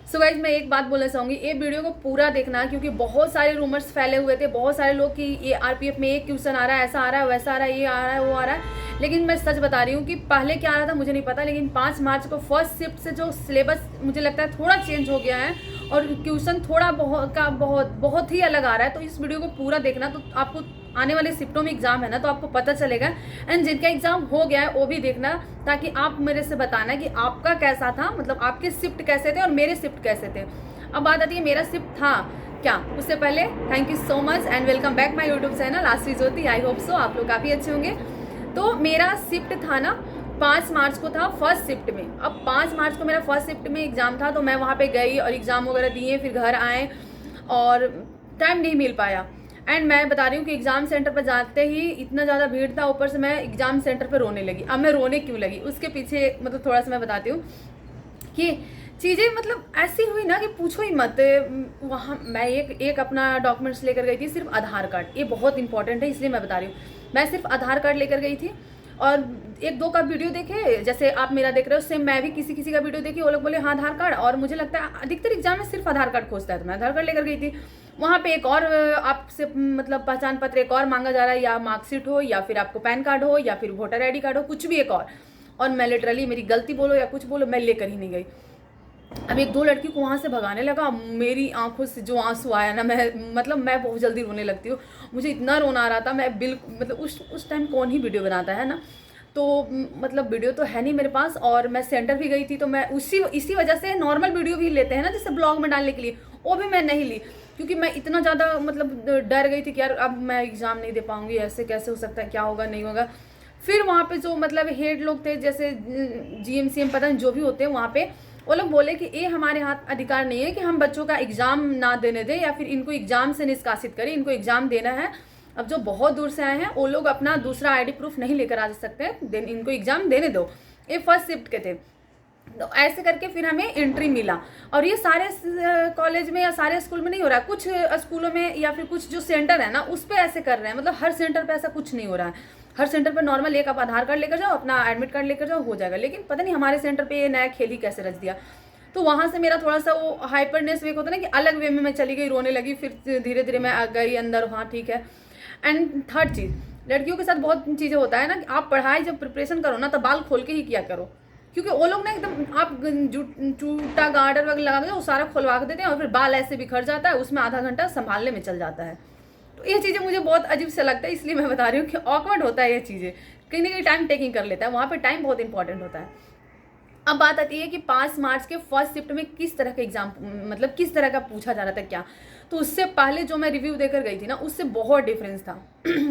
So guys मैं एक बात बोलना चाहूँगी, ये वीडियो को पूरा देखना क्योंकि बहुत सारे रूमर्स फैले हुए थे, बहुत सारे लोग कि ये आरपीएफ में एक क्वेश्चन आ रहा है, ऐसा आ रहा है, वैसा आ रहा है, ये आ रहा है, वो आ रहा है। लेकिन मैं सच बता रही हूँ कि पहले क्या आ रहा था मुझे नहीं पता, लेकिन 5 मार्च को फर्स्ट शिफ्ट से जो सिलेबस मुझे लगता है थोड़ा चेंज हो गया है और क्वेश्चन थोड़ा बहुत ही अलग आ रहा है। तो इस वीडियो को पूरा देखना, तो आपको आने वाले शिफ्टों में एग्जाम है ना, तो आपको पता चलेगा। एंड जिनका एग्जाम हो गया है वो भी देखना, ताकि आप मेरे से बताना कि आपका कैसा था, मतलब आपके शिफ्ट कैसे थे और मेरे शिफ्ट कैसे थे। अब बात आती है मेरा शिफ्ट था क्या। उससे पहले thank you so much and welcome back my YouTube channel Aashri Jyoti. I hope so आप लोग काफ़ी अच्छे होंगे। तो मेरा शिफ्ट था ना 5 मार्च को था फर्स्ट शिफ्ट में। अब 5 मार्च को मेरा फर्स्ट शिफ्ट में एग्ज़ाम था, तो मैं वहाँ पे गई और एग्ज़ाम वगैरह दिए, फिर घर आए और टाइम नहीं मिल पाया। एंड मैं बता रही हूँ कि एग्ज़ाम सेंटर पर जाते ही इतना ज़्यादा भीड़ था, ऊपर से मैं एग्ज़ाम सेंटर पर रोने लगी। अब मैं रोने क्यों लगी उसके पीछे मतलब थोड़ा सा मैं बताती हूँ कि चीज़ें मतलब ऐसी हुई ना कि पूछो ही मत। वहाँ मैं एक अपना डॉक्यूमेंट्स लेकर गई थी, सिर्फ आधार कार्ड। ये बहुत इंपॉर्टेंट है इसलिए मैं बता रही हूँ। मैं सिर्फ आधार कार्ड लेकर गई थी और एक दो का वीडियो देखे, जैसे आप मेरा देख रहे हो सेम मैं भी किसी का वीडियो देखी। वो लोग बोले हाँ आधार कार्ड, और मुझे लगता है अधिकतर एग्जाम में सिर्फ आधार कार्ड खोजता है, तो मैं आधार कार्ड लेकर गई थी। वहाँ पे एक और आपसे मतलब पहचान पत्र एक और मांगा जा रहा है, या मार्कशीट हो या फिर आपको पैन कार्ड हो या फिर वोटर ID कार्ड हो, कुछ भी एक और मैं लिटरली, मेरी गलती बोलो या कुछ बोलो, मैं लेकर ही नहीं गई। अब एक दो लड़की को वहाँ से भगाने लगा, मेरी आंखों से जो आंसू आया ना, मैं बहुत जल्दी रोने लगती हूँ। मुझे इतना रोना आ रहा था, मैं बिल्कुल मतलब उस टाइम कौन ही वीडियो बनाता है ना, तो मतलब वीडियो तो है नहीं मेरे पास। और मैं सेंटर भी गई थी, तो मैं इसी वजह से नॉर्मल वीडियो भी लेते हैं ना जैसे ब्लॉग में डालने के लिए, वो भी मैं नहीं ली क्योंकि मैं इतना ज़्यादा मतलब डर गई थी कि यार अब मैं एग्ज़ाम नहीं दे पाऊँगी, ऐसे कैसे हो सकता है, क्या होगा नहीं होगा। फिर वहाँ पे जो मतलब हेड लोग थे, जैसे GM CM पता नहीं जो भी होते हैं वहाँ पे, वो लोग बोले कि ये हमारे हाथ अधिकार नहीं है कि हम बच्चों का एग्ज़ाम ना देने दें या फिर इनको एग्ज़ाम से निष्कासित करें, इनको एग्ज़ाम देना है। अब जो बहुत दूर से आए हैं वो लोग अपना दूसरा ID प्रूफ नहीं लेकर आ सकते, देन इनको एग्ज़ाम देने दो। ये फर्स्ट शिफ्ट के थे। तो ऐसे करके फिर हमें एंट्री मिला। और ये सारे कॉलेज में या सारे स्कूल में नहीं हो रहा है, कुछ स्कूलों में या फिर कुछ जो सेंटर है ना उस पर ऐसे कर रहे हैं। मतलब हर सेंटर पे ऐसा कुछ नहीं हो रहा है। हर सेंटर पर नॉर्मल एक आप आधार कार्ड लेकर जाओ, अपना एडमिट कार्ड लेकर जाओ, हो जाएगा। लेकिन पता नहीं हमारे सेंटर पे ये नया खेल ही कैसे रच दिया। तो वहाँ से मेरा थोड़ा सा वो हाइपरनेस वे होता है ना कि अलग वे में मैं चली गई, रोने लगी। फिर धीरे धीरे मैं आ गई अंदर, हाँ ठीक है। एंड थर्ड चीज़, लड़कियों के साथ बहुत चीज़ें होता है ना कि आप पढ़ाई जब प्रिपरेशन करो ना, तो बाल खोल के ही किया करो, क्योंकि वो लोग ना एकदम आप चूटा गार्डर वगैरह लगा के वो सारा खोलवा के देते हैं और फिर बाल ऐसे बिखर जाता है, उसमें आधा घंटा संभालने में चल जाता है। तो ये चीज़ें मुझे बहुत अजीब से लगता है, इसलिए मैं बता रही हूँ कि ऑकवर्ड होता है ये चीज़ें, कहीं ना कहीं टाइम टेकिंग कर लेता है, वहाँ पर टाइम बहुत इंपॉर्टेंट होता है। अब बात आती है कि 5 मार्च के फर्स्ट शिफ्ट में किस तरह का एग्जाम मतलब किस तरह का पूछा जा रहा था क्या। तो उससे पहले जो मैं रिव्यू देकर गई थी ना, उससे बहुत डिफरेंस था।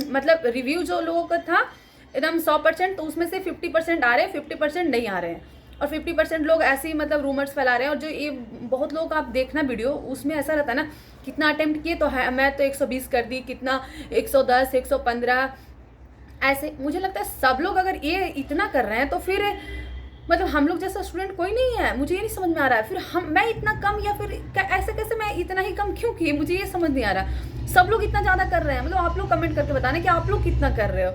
मतलब रिव्यू जो लोगों का था एकदम 100%, तो उसमें से 50% आ रहे हैं, 50% नहीं आ रहे हैं। और 50% लोग ऐसे ही मतलब रूमर्स फैला रहे हैं। और जो ये बहुत लोग आप देखना वीडियो, उसमें ऐसा रहता है ना, कितना अटेम्प्ट किए, तो है मैं तो 120 कर दी, कितना 110, 115, ऐसे। मुझे लगता है सब लोग अगर ये इतना कर रहे हैं तो फिर मतलब हम लोग जैसा स्टूडेंट कोई नहीं है। मुझे ये नहीं समझ में आ रहा है, फिर मैं इतना कम, या फिर ऐसे कैसे मैं इतना ही कम क्यों की, मुझे ये समझ नहीं आ रहा। सब लोग इतना ज़्यादा कर रहे हैं, मतलब आप लोग कमेंट करके बताना कि आप लोग कितना कर रहे हो।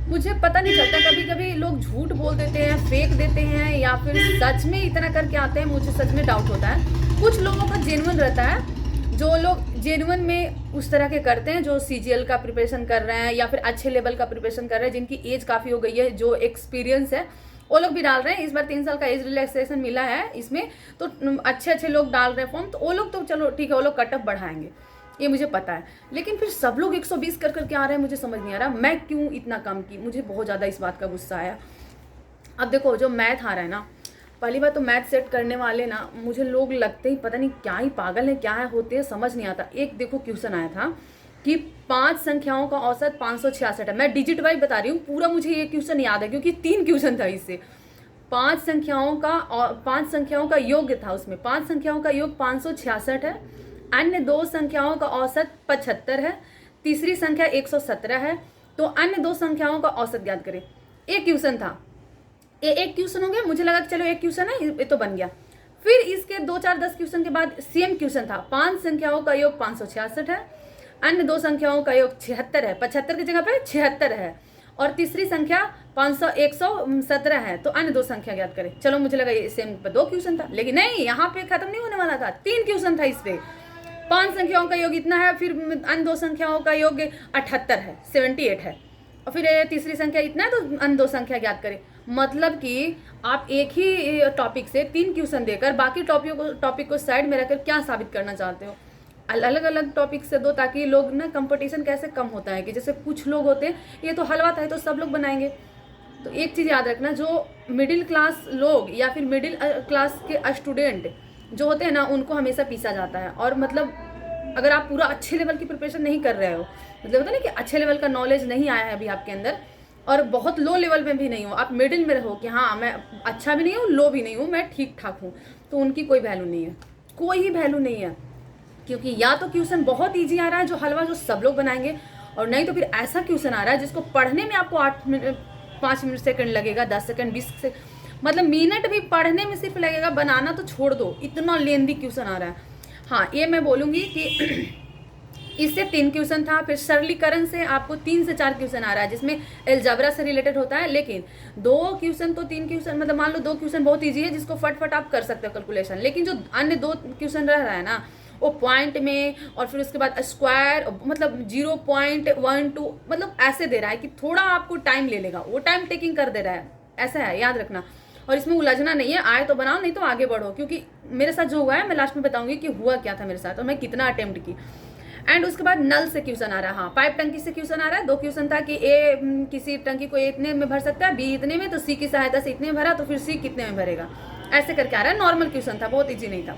मुझे पता नहीं चलता, कभी कभी लोग झूठ बोल देते हैं, फेक देते हैं, या फिर सच में इतना करके आते हैं। मुझे सच में डाउट होता है। कुछ लोगों का जेन्युइन रहता है, जो लोग जेन्युइन में उस तरह के करते हैं, जो CGL का प्रिपरेशन कर रहे हैं या फिर अच्छे लेवल का प्रिपरेशन कर रहे हैं, जिनकी एज काफ़ी हो गई है, जो एक्सपीरियंस है, वो लोग भी डाल रहे हैं। इस बार 3 साल का एज रिलैक्सेशन मिला है इसमें, तो अच्छे लोग डाल रहे हैं फॉर्म, तो वो लोग तो चलो ठीक है, वो लोग कट ऑफ बढ़ाएंगे, ये मुझे पता है। लेकिन फिर सब लोग 120 कर करके आ रहे हैं, मुझे समझ नहीं आ रहा मैं क्यों इतना कम की। मुझे बहुत ज़्यादा इस बात का गुस्सा आया। अब देखो जो मैथ आ रहा है ना, पहली बात तो मैथ सेट करने वाले ना, मुझे लोग लगते ही पता नहीं क्या ही पागल है, क्या है होते हैं, समझ नहीं आता। एक देखो क्वेश्चन आया था कि 5 संख्याओं का औसत 566 है। मैं डिजिट वाइज बता रही हूँ, पूरा मुझे ये क्वेश्चन याद है क्योंकि 3 क्वेश्चन था इससे। 5 संख्याओं का योग था, उसमें 5 संख्याओं का योग 566 है, अन्य 2 संख्याओं का औसत 75 है, तीसरी संख्या 117 है, तो अन्य 2 संख्याओं का औसत ज्ञात करें। एक क्वेश्चन था, एक क्वेश्चन हो गया, मुझे लगा चलो एक क्वेश्चन है ये तो बन गया। फिर इसके 2 4 10 क्वेश्चन के बाद सेम क्वेश्चन था, 5 संख्याओं का योग 566 है, अन्य 2 संख्याओं का योग 76 है, 75 की जगह पे 76 है, और तीसरी संख्या 117 है, तो अन्य दो संख्या ज्ञात करें। चलो मुझे लगा ये सेम पे 2 क्वेश्चन था, लेकिन नहीं, यहाँ पे खत्म नहीं होने वाला था, 3 क्वेश्चन था इस पे। 5 संख्याओं का योग इतना है, फिर अन्य दो संख्याओं का योग 78 है, 78 है, और फिर तीसरी संख्या इतना है, तो अन्य दो संख्या ज्ञात करें। मतलब कि आप एक ही टॉपिक से 3 क्वेश्चन देकर बाकी टॉपिक को साइड में रखकर क्या साबित करना चाहते हो? अलग अलग टॉपिक से दो, ताकि लोग ना कंपटीशन कैसे कम होता है कि जैसे कुछ लोग होते हैं ये तो हलवा था, तो सब लोग बनाएंगे। तो एक चीज़ याद रखना, जो मिडिल क्लास लोग या फिर मिडिल क्लास के स्टूडेंट जो होते हैं ना, उनको हमेशा पीसा जाता है। और मतलब अगर आप पूरा अच्छे लेवल की प्रिपरेशन नहीं कर रहे हो, मतलब होता है ना कि अच्छे लेवल का नॉलेज नहीं आया है अभी आपके अंदर, और बहुत लो लेवल में भी नहीं हो, आप मिडिल में रहो कि हाँ मैं अच्छा भी नहीं हूँ, लो भी नहीं हूँ, मैं ठीक ठाक हूँ, तो उनकी कोई वैल्यू नहीं है, कोई ही वैल्यू नहीं है। क्योंकि या तो क्वेश्चन बहुत ईजी आ रहा है जो हलवा जो सब लोग बनाएंगे, और नहीं तो फिर ऐसा क्वेश्चन आ रहा है जिसको पढ़ने में आपको 5 मिनट सेकंड लगेगा, 10 सेकंड 20 से, मतलब मिनट भी पढ़ने में सिर्फ लगेगा, बनाना तो छोड़ दो, इतना लेंदी क्वेश्चन आ रहा है। हाँ, ये मैं बोलूँगी कि इससे 3 क्वेश्चन था, फिर सरलीकरण से आपको 3 से 4 क्वेश्चन आ रहा है जिसमें अलजेब्रा से रिलेटेड होता है, लेकिन 2 क्वेश्चन तो 3 क्वेश्चन, मतलब मान लो 2 क्वेश्चन बहुत ईजी है जिसको फटफट आप कर सकते हो कैलकुलेशन, लेकिन जो अन्य 2 क्वेश्चन रह रहा है ना, वो पॉइंट में, और फिर उसके बाद स्क्वायर, मतलब 0.12, मतलब ऐसे दे रहा है कि थोड़ा आपको टाइम ले लेगा, वो टाइम टेकिंग कर दे रहा है, ऐसा है, याद रखना। और इसमें उलझना नहीं है, आए तो बनाओ, नहीं तो आगे बढ़ो, क्योंकि मेरे साथ जो हुआ है मैं लास्ट में बताऊंगी कि हुआ क्या था मेरे साथ और मैं कितना अटेम्प्ट की। एंड उसके बाद नल से क्वेश्चन आ रहा है, हाँ पाइप टंकी से क्वेश्चन आ रहा है। 2 क्वेश्चन था कि ए किसी टंकी को इतने में भर सकता है, बी इतने में, तो सी की सहायता से इतने में भरा, तो फिर सी कितने में भरेगा, ऐसे करके आ रहा है। नॉर्मल क्वेश्चन था, बहुत ईजी नहीं था,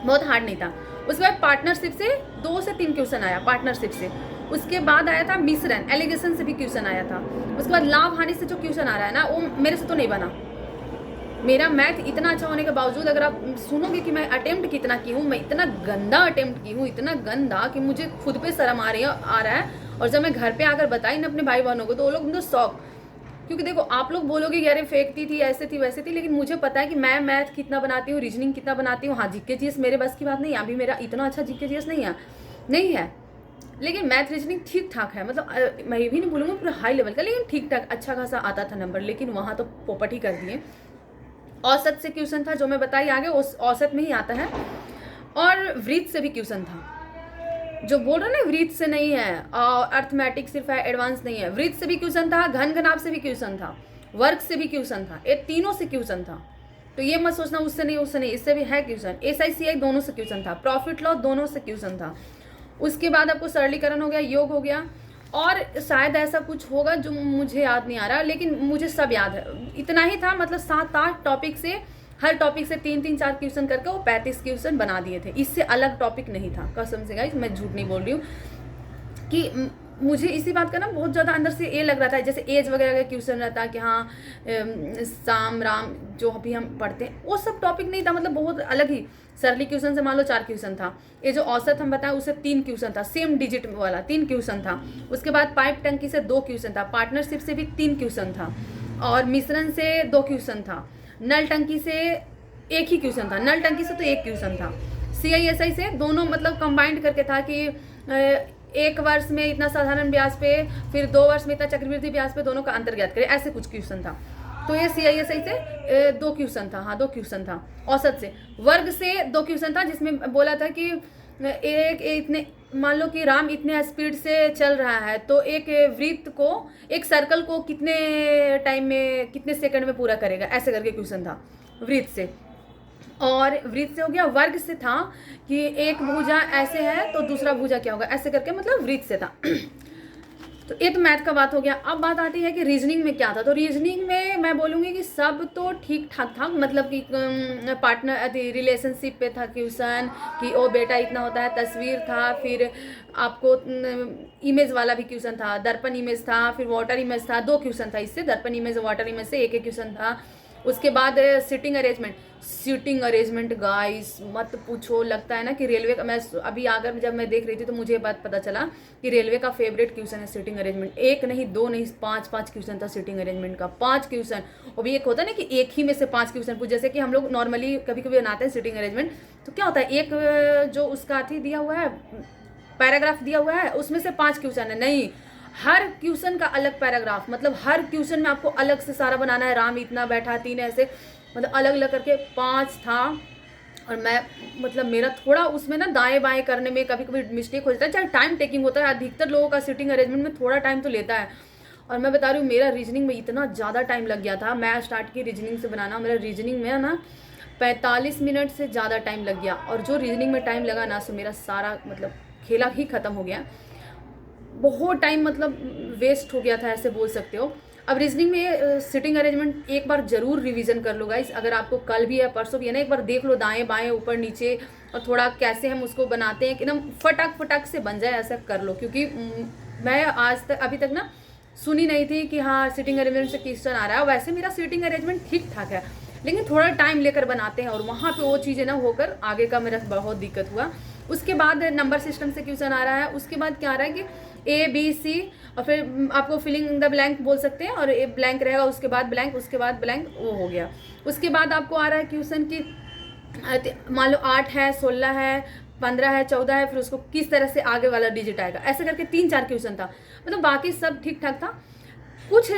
बहुत हार्ड नहीं था। उसके बाद पार्टनरशिप से 2 से 3 क्वेश्चन आया, पार्टनरशिप से। उसके बाद आया था मिश्रण, एलिगेशन से भी क्वेश्चन आया था। उसके बाद लाभ हानि से जो क्वेश्चन आ रहा है ना, वो मेरे से तो नहीं बना। मेरा मैथ इतना अच्छा होने के बावजूद अगर आप सुनोगे कि मैं अटेम्प्ट कितना की हूँ, मैं इतना गंदा अटेम्प्ट की हूँ, इतना गंदा कि मुझे खुद पे शर्म आ रहा है। और जब मैं घर पे आकर बताई ना अपने भाई बहनों को, तो वो लोग मुझे शौक, क्योंकि देखो आप लोग बोलोगे कि अरे फेंकती थी, ऐसे थी वैसे थी, लेकिन मुझे पता है कि मैं मैथ कितना बनाती हूँ, रीजनिंग कितना बनाती हूँ। हाँ, जीके जीएस मेरे बस की बात नहीं है, अभी मेरा इतना अच्छा जीके जीएस नहीं है, लेकिन मैथ रीजनिंग ठीक ठाक है, मतलब मैं ये भी नहीं बोलूँगा पूरा हाई लेवल का, लेकिन ठीक ठाक अच्छा खासा आता था नंबर, लेकिन वहाँ तो पोपट ही कर दिए। औसत से क्वेश्चन था जो मैं बताई आगे, उस औसत में ही आता है। और वृत्त से भी क्वेश्चन था, जो बोल रहे ना वृत्त से नहीं है, अर्थमेटिक सिर्फ है, एडवांस नहीं है। वृत्त से भी क्वेश्चन था, घन घनाभ से भी क्वेश्चन था, वर्ग से भी क्वेश्चन था, ये तीनों से क्वेश्चन था। तो ये मत सोचना उससे नहीं, इससे भी है क्वेश्चन। SICI दोनों से क्वेश्चन था, प्रॉफिट लॉस दोनों से क्वेश्चन था। उसके बाद आपको सरलीकरण हो गया, योग हो गया, और शायद ऐसा कुछ होगा जो मुझे याद नहीं आ रहा, लेकिन मुझे सब याद है। इतना ही था, मतलब 7-8 टॉपिक से, हर टॉपिक से 3-3-4 क्वेश्चन करके वो 35 क्वेश्चन बना दिए थे। इससे अलग टॉपिक नहीं था, कसम से गाइस, मैं झूठ नहीं बोल रही हूँ। कि मुझे इसी बात का ना बहुत ज़्यादा अंदर से ये लग रहा था, जैसे एज वगैरह का क्वेश्चन रहता कि हाँ साम राम जो अभी हम पढ़ते हैं, वो सब टॉपिक नहीं था, मतलब बहुत अलग ही। सरली क्वेश्चन से मान लो 4 क्वेश्चन था, ये जो औसत हम बताएं उससे 3 क्वेश्चन था, सेम डिजिट वाला 3 क्वेश्चन था। उसके बाद पाइप टंकी से 2 क्वेश्चन था, पार्टनरशिप से भी 3 क्वेश्चन था, और मिश्रण से 2 क्वेश्चन था, नल टंकी से 1 ही क्वेश्चन था, नल टंकी से तो 1 क्वेश्चन था, CISI से दोनों मतलब कंबाइंड करके था कि 1 वर्ष में इतना साधारण ब्याज पे, फिर 2 वर्ष में इतना चक्रवृद्धि ब्याज पे, दोनों का अंतर ज्ञात करें, ऐसे कुछ क्वेश्चन था। तो ये CISI से 2 क्वेश्चन था, हाँ 2 क्वेश्चन था। औसत से, वर्ग से 2 क्वेश्चन था, जिसमें बोला था कि एक इतने, मान लो कि राम इतने स्पीड से चल रहा है, तो एक वृत्त को, एक सर्कल को कितने टाइम में, कितने सेकंड में पूरा करेगा, ऐसे करके क्वेश्चन था वृत्त से। और वृत्त से हो गया। वर्ग से था कि एक भुजा ऐसे है तो दूसरा भुजा क्या होगा, ऐसे करके, मतलब वृत्त से था। तो ये तो मैथ का बात हो गया। अब बात आती है कि रीजनिंग में क्या था। तो रीजनिंग में मैं बोलूँगी कि सब तो ठीक ठाक था, मतलब कि पार्टनर रिलेशनशिप पे था क्वेश्चन कि ओ बेटा इतना होता है, तस्वीर था, फिर आपको इमेज वाला भी क्वेश्चन था, दर्पण इमेज था, फिर वाटर इमेज था, 2 क्वेश्चन था इससे, दर्पण इमेज वाटर इमेज से 1 क्वेश्चन था। उसके बाद सीटिंग अरेंजमेंट गाइस मत पूछो, लगता है ना कि रेलवे का, मैं अभी आकर जब मैं देख रही थी तो मुझे बात पता चला कि रेलवे का फेवरेट क्वेश्चन है सीटिंग अरेंजमेंट। 1 नहीं 2 नहीं 5 क्वेश्चन था सीटिंग अरेंजमेंट का, 5 क्वेश्चन। और भी एक होता है ना कि एक ही में से 5 क्वेश्चन पूछ, जैसे कि हम लोग नॉर्मली कभी कभी बनाते हैं सीटिंग अरेंजमेंट, तो क्या होता है एक जो उसका अथी दिया हुआ है, पैराग्राफ दिया हुआ है, उसमें से 5 क्वेश्चन है, नहीं हर क्वेश्चन का अलग पैराग्राफ, मतलब हर क्वेश्चन में आपको अलग से सारा बनाना है। राम इतना बैठा, 3 ऐसे, मतलब अलग अलग करके 5 था। और मैं मतलब मेरा थोड़ा उसमें ना दाएं बाएं करने में कभी कभी मिस्टेक हो जाता है, चाहे टाइम टेकिंग होता है। अधिकतर लोगों का सिटिंग अरेंजमेंट में थोड़ा टाइम तो लेता है। और मैं बता रही हूँ मेरा रीजनिंग में इतना ज़्यादा टाइम लग गया था। मैं स्टार्ट की रीजनिंग से बनाना, मेरा रीजनिंग में ना 45 मिनट से ज़्यादा टाइम लग गया। और जो रीजनिंग में टाइम लगा ना, सो मेरा सारा मतलब खेला ही ख़त्म हो गया। बहुत टाइम मतलब वेस्ट हो गया था, ऐसे बोल सकते हो। अब रीजनिंग में सिटिंग अरेंजमेंट एक बार ज़रूर रिवीजन कर लो गाइस। अगर आपको कल भी है परसों भी है ना, एक बार देख लो दाएं बाएं ऊपर नीचे, और थोड़ा कैसे हम उसको बनाते हैं कि एकदम फटाक फटाक से बन जाए, ऐसा कर लो। क्योंकि मैं आज तक अभी तक ना सुनी नहीं थी कि हाँ सिटिंग अरेंजमेंट से क्वेश्चन आ रहा है। वैसे मेरा सिटिंग अरेंजमेंट ठीक ठाक है, लेकिन थोड़ा टाइम लेकर बनाते हैं, और वहाँ पे वो चीज़ें ना होकर आगे का मेरा बहुत दिक्कत हुआ। उसके बाद नंबर सिस्टम से क्वेश्चन आ रहा है। उसके बाद क्या आ रहा है कि ABC, और फिर आपको फिलिंग द ब्लैंक बोल सकते हैं, और ए ब्लैंक रहेगा, उसके बाद ब्लैंक, उसके बाद ब्लैंक, वो हो गया। उसके बाद आपको आ रहा है क्वेश्चन की मान लो 8 है, 16 है, 15 है, 14 है, फिर उसको किस तरह से आगे वाला डिजिट आएगा, ऐसे करके 3-4 क्वेश्चन था। मतलब बाकी सब ठीक ठाक था। कुछ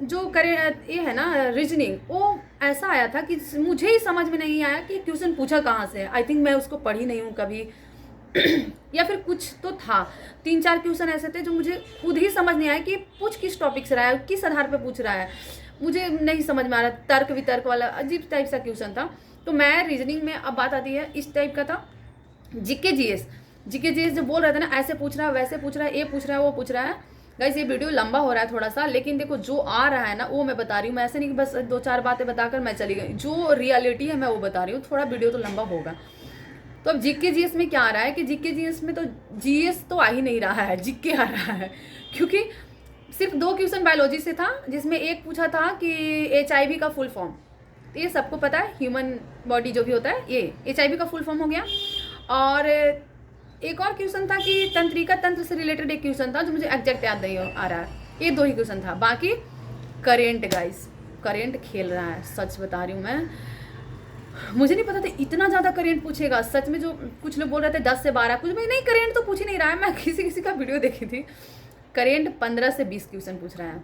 जो करे ये है ना रीजनिंग, वो ऐसा आया था कि मुझे ही समझ में नहीं आया कि क्वेश्चन पूछा कहाँ से है। आई थिंक मैं उसको पढ़ी नहीं हूँ कभी या फिर कुछ तो था। 3-4 क्वेश्चन ऐसे थे जो मुझे खुद ही समझ नहीं आया कि पूछ किस टॉपिक से रहा है, किस आधार पे पूछ रहा है, मुझे नहीं समझ में आ रहा। तर्क वितर्क वाला अजीब टाइप सा क्वेश्चन था। तो मैं रीजनिंग में, अब बात आती है, इस टाइप का था। जीके जीएस जो बोल रहा था ना, ऐसे पूछ रहा है, वैसे पूछ रहा है, ये पूछ रहा है, वो पूछ रहा है। गाइस ये वीडियो लंबा हो रहा है थोड़ा सा, लेकिन देखो जो आ रहा है ना वो मैं बता रही हूँ। मैं ऐसे नहीं कि बस 2-4 बातें बताकर मैं चली गई, जो रियलिटी है मैं वो बता रही हूँ। थोड़ा वीडियो तो लंबा होगा। तो अब जीके जीएस में क्या आ रहा है कि जीके जीएस में तो जीएस तो आ ही नहीं रहा है, जीके आ रहा है। क्योंकि सिर्फ 2 क्वेश्चन बायोलॉजी से था, जिसमें एक पूछा था कि HIV का फुल फॉर्म, ये सबको पता है, ह्यूमन बॉडी जो भी होता है ये HIV का फुल फॉर्म हो गया। और एक और क्वेश्चन था कि तंत्रिका तंत्र से रिलेटेड एक क्वेश्चन था जो मुझे एग्जैक्ट याद नहीं आ रहा है। ये 2 ही क्वेश्चन था। बाकी करेंट गाइस, करेंट खेल रहा है, सच बता रही हूँ मैं। मुझे नहीं पता था इतना ज़्यादा करेंट पूछेगा। सच में जो कुछ लोग बोल रहे थे 10 से 12, कुछ में नहीं, करेंट तो पूछ ही नहीं रहा है। मैं किसी का वीडियो देखी थी, करेंट 15 से 20 क्वेश्चन पूछ रहा है।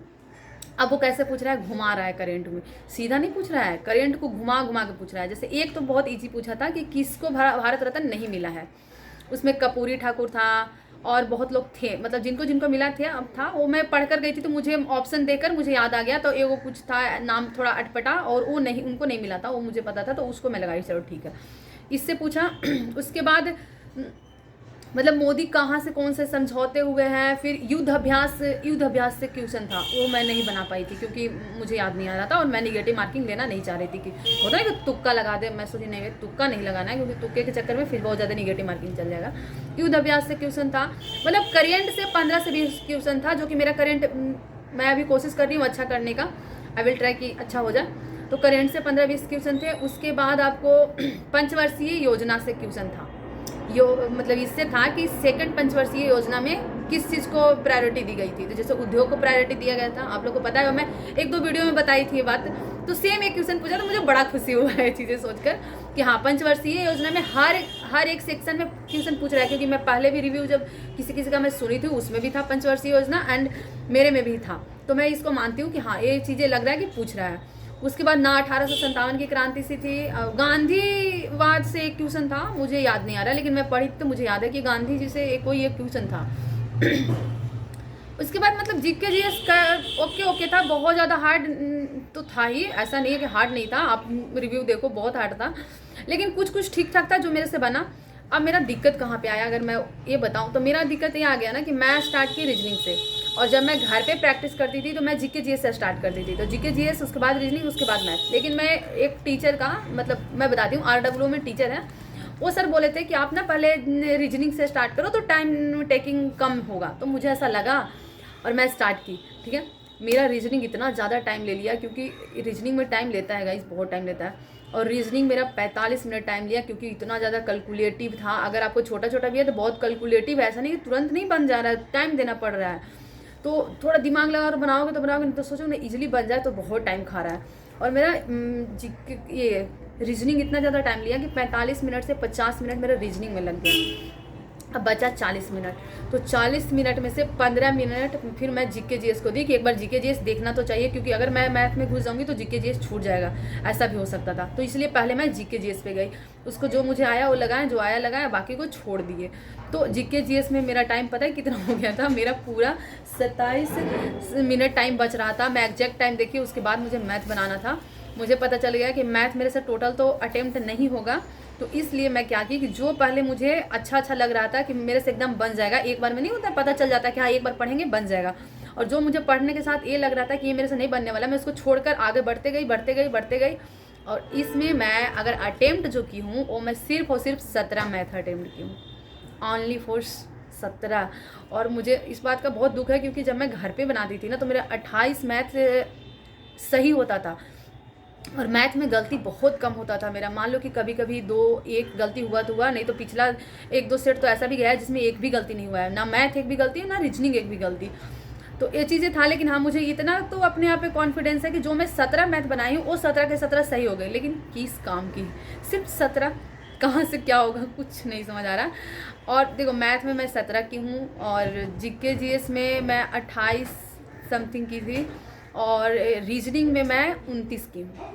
अब वो कैसे पूछ रहा है, घुमा रहा है करेंट में, सीधा नहीं पूछ रहा है, करेंट को घुमा घुमा के पूछ रहा है। जैसे एक तो बहुत ईजी पूछा था कि किसको भारत रत्न नहीं मिला है, उसमें कपूरी ठाकुर था और बहुत लोग थे, मतलब जिनको जिनको मिला थे अब था। वो मैं पढ़कर गई थी तो मुझे ऑप्शन देकर मुझे याद आ गया। तो एगो कुछ था नाम थोड़ा अटपटा, और वो नहीं, उनको नहीं मिला था, वो मुझे पता था, तो उसको मैं लगाई, चलो ठीक है। इससे पूछा। उसके बाद मतलब मोदी कहाँ से कौन से समझौते हुए हैं। फिर युद्ध अभ्यास से क्वेश्चन था, वो मैं नहीं बना पाई थी क्योंकि मुझे याद नहीं आ रहा था, और मैं निगेटिव मार्किंग लेना नहीं चाह रही थी। कि होता है कि तुक्का लगा दे, मैं सोची नहीं, तुक्का नहीं लगाना है, क्योंकि तुक्के के चक्कर में फिर बहुत ज़्यादा निगेटिव मार्किंग चल जाएगा। युद्ध अभ्यास से क्वेश्चन था। मतलब करेंट से 15 से 20 क्वेश्चन था, जो कि मेरा करेंट मैं अभी कोशिश कर रही हूँ अच्छा करने का। आई विल ट्राई कि अच्छा हो जाए। तो करेंट से 15-20 क्वेश्चन थे। उसके बाद आपको पंचवर्षीय योजना से क्वेश्चन था। मतलब इससे था कि सेकंड पंचवर्षीय योजना में किस चीज़ को प्रायोरिटी दी गई थी। तो जैसे उद्योग को प्रायोरिटी दिया गया था, आप लोग को पता है, मैं 1-2 वीडियो में बताई थी ये बात। तो सेम एक क्वेश्चन पूछा, तो मुझे बड़ा खुशी हुआ है चीज़ें सोचकर कि हाँ पंचवर्षीय योजना में हर एक सेक्शन में क्वेश्चन पूछ रहा है। क्योंकि मैं पहले भी रिव्यू जब किसी का मैं सुनी थी, उसमें भी था पंचवर्षीय योजना, एंड मेरे में भी था। तो मैं इसको मानती हूँ कि हाँ ये चीज़ें लग रहा है कि पूछ रहा है। उसके बाद ना 1857 की क्रांति से थी। गांधीवाद से एक क्वेश्चन था, मुझे याद नहीं आ रहा, लेकिन मैं पढ़ी तो मुझे याद है कि गांधी जी से कोई एक क्वेश्चन था। उसके बाद मतलब जीके जीएस का ओके था, बहुत ज़्यादा हार्ड तो था ही, ऐसा नहीं है कि हार्ड नहीं था। आप रिव्यू देखो, बहुत हार्ड था, लेकिन कुछ ठीक ठाक था जो मेरे से बना। अब मेरा दिक्कत कहाँ पे आया, अगर मैं ये बताऊँ तो मेरा दिक्कत ये आ गया ना कि मैं स्टार्ट की रीजनिंग से, और जब मैं घर पे प्रैक्टिस करती थी तो मैं जीके जीएस से स्टार्ट करती थी। तो जीके जीएस, उसके बाद रीजनिंग, उसके बाद मैथ। लेकिन मैं एक टीचर का, मतलब मैं बताती हूँ, RW में टीचर है, वो सर बोले थे कि आप ना पहले रीजनिंग से स्टार्ट करो तो टाइम टेकिंग कम होगा। तो मुझे ऐसा लगा और मैं स्टार्ट की। ठीक है, मेरा रीजनिंग इतना ज़्यादा टाइम ले लिया, क्योंकि रीजनिंग में टाइम लेता है गाइस, बहुत टाइम लेता है। और रीजनिंग मेरा 45 मिनट टाइम लिया, क्योंकि इतना ज़्यादा कैलकुलेटिव था। अगर आपको छोटा छोटा भी है तो बहुत कैलकुलेटिव, ऐसा नहीं कि तुरंत नहीं बन जा रहा है, टाइम देना पड़ रहा है। तो थोड़ा दिमाग लगा कर बनाओगे तो बनाओगे, नहीं तो सोचो ना ईजिली बन जाए, तो बहुत टाइम खा रहा है। और मेरा ये रीजनिंग इतना ज़्यादा टाइम लिया कि 45 मिनट से 50 मिनट मेरा रीजनिंग में लग गया। अब बचा 40 मिनट, तो 40 मिनट में से 15 मिनट फिर मैं जीके जीएस को दी कि एक बार जीके जीएस देखना तो चाहिए, क्योंकि अगर मैं मैथ में घुस जाऊंगी तो जीके जीएस छूट जाएगा, ऐसा भी हो सकता था। तो इसलिए पहले मैं जीके जीएस पे गई, उसको जो मुझे आया वो लगाया, जो आया लगाया, बाकी को छोड़ दिए। तो जीके जीएस में मेरा टाइम पता है कितना हो गया था, मेरा पूरा 27 मिनट टाइम बच रहा था। मैं एग्जैक्ट टाइम देखी, उसके बाद मुझे मैथ बनाना था। मुझे पता चल गया कि मैथ मेरे से टोटल तो अटेम्प्ट नहीं होगा, तो इसलिए मैं क्या की कि जो पहले मुझे अच्छा लग रहा था कि मेरे से एकदम बन जाएगा, एक बार में नहीं होता, पता चल जाता है कि हाँ एक बार पढ़ेंगे बन जाएगा, और जो मुझे पढ़ने के साथ ये लग रहा था कि ये मेरे से नहीं बनने वाला, मैं उसको छोड़कर आगे बढ़ते गई। और इसमें मैं अगर अटेम्प्ट जो की हूँ वो मैं सिर्फ और सिर्फ 17 मैथ अटेम्प्ट की हूँ, ऑनली फॉर 17। और मुझे इस बात का बहुत दुख है, क्योंकि जब मैं घर पे बनाती थी ना तो मेरा 28 मैथ सही होता था, और मैथ में गलती बहुत कम होता था मेरा। मान लो कि कभी कभी 2-1 गलती हुआ तो हुआ, नहीं तो पिछला 1-2 सेट तो ऐसा भी गया है जिसमें एक भी गलती नहीं हुआ है, ना मैथ एक भी गलती है, ना रीजनिंग एक भी गलती। तो ये चीज़ें था, लेकिन हाँ मुझे इतना तो अपने आप पे कॉन्फिडेंस है कि जो मैं 17 मैथ बनाई हूँ वो 17 के 17 सही हो गए, लेकिन किस काम की सिर्फ 17, कहाँ से क्या होगा कुछ नहीं समझ आ रहा। और देखो मैथ में मैं 17 की हूँ, और जीके जीएस में मैं 28 समथिंग की थी, और रीजनिंग में मैं 29 की हूँ।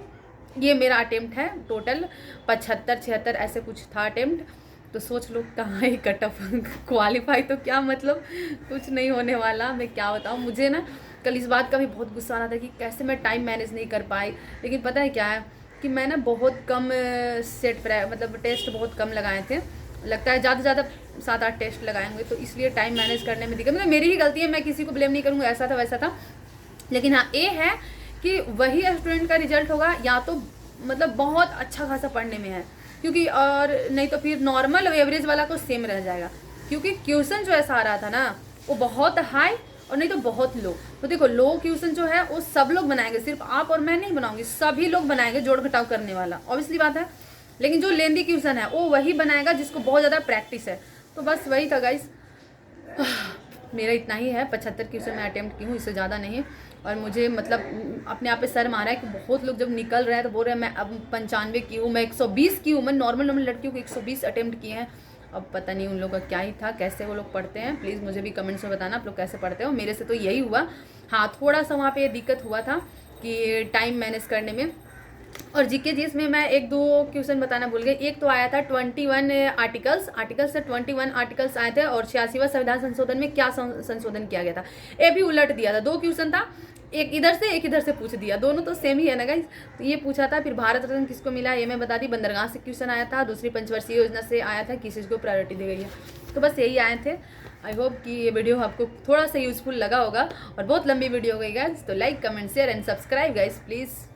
ये मेरा अटेम्प्ट है, टोटल 75-76 ऐसे कुछ था अटेम्प्ट। तो सोच लो कहाँ ही कट ऑफ क्वालिफाई तो क्या मतलब कुछ नहीं होने वाला। मैं क्या बताऊँ, मुझे ना कल इस बात का भी बहुत गुस्सा आ रहा था कि कैसे मैं टाइम मैनेज नहीं कर पाई। लेकिन पता है क्या है कि मैं ना बहुत कम सेट मतलब टेस्ट बहुत कम लगाए थे, लगता है ज़्यादा से ज़्यादा 7-8 टेस्ट लगाएंगे, तो इसलिए टाइम मैनेज करने में दिक्कत, मतलब मेरी ही गलती है, मैं किसी को ब्लेम नहीं करूँगा, ऐसा था वैसा था। लेकिन हाँ ये है कि वही स्टूडेंट का रिजल्ट होगा या तो मतलब बहुत अच्छा खासा पढ़ने में है, क्योंकि और नहीं तो फिर नॉर्मल एवरेज वाला को सेम रह जाएगा, क्योंकि क्वेश्चन जो ऐसा आ रहा था ना वो बहुत हाई और नहीं तो बहुत लो। तो देखो लो क्वेश्चन जो है वो सब लोग बनाएंगे, सिर्फ आप और मैं नहीं बनाऊंगी, सभी लोग बनाएंगे जोड़ घटाव करने वाला, ऑब्वियसली बात है। लेकिन जो लेंदी क्वेश्चन है वो वही बनाएगा जिसको बहुत ज़्यादा प्रैक्टिस है। तो बस वही था गाइस, मेरा इतना ही है, 75 क्वेश्चन मैं अटेम्प्ट की हूँ, इससे ज़्यादा नहीं। और मुझे मतलब अपने आप पे शर्म आ रहा है कि बहुत लोग जब निकल रहे हैं तो बोल रहे हैं मैं अब 95 की हूँ, मैं 120 की हूँ, मैं नॉर्मल लड़कियों को 120 अटेम्प्ट किए हैं। अब पता नहीं उन लोगों का क्या ही था, कैसे वो लोग पढ़ते हैं, प्लीज़ मुझे भी कमेंट्स में बताना आप लोग कैसे पढ़ते हो। मेरे से तो यही हुआ, हाँ थोड़ा सा वहाँ पे दिक्कत हुआ था कि टाइम मैनेज करने में। और जीके जीएस में मैं 1-2 क्वेश्चन बताना भूल गई। एक तो आया था 21 आर्टिकल्स से 21 आर्टिकल्स आए थे, और 86वां संविधान संशोधन में क्या संशोधन किया गया था ये भी उलट दिया था। 2 क्वेश्चन था, एक इधर से पूछ दिया, दोनों तो सेम ही है ना गाइस। तो ये पूछा था, फिर भारत रत्न किसको मिला ये मैं बता दी, बंदरगाह से क्वेश्चन आया था, दूसरी पंचवर्षीय योजना से आया था, किस चीज़ को प्रायोरिटी दी गई है। तो बस यही आए थे। आई होप कि ये वीडियो आपको थोड़ा सा यूजफुल लगा होगा, और बहुत लंबी वीडियो हो गई गाइस, तो like comment share and subscribe guys please.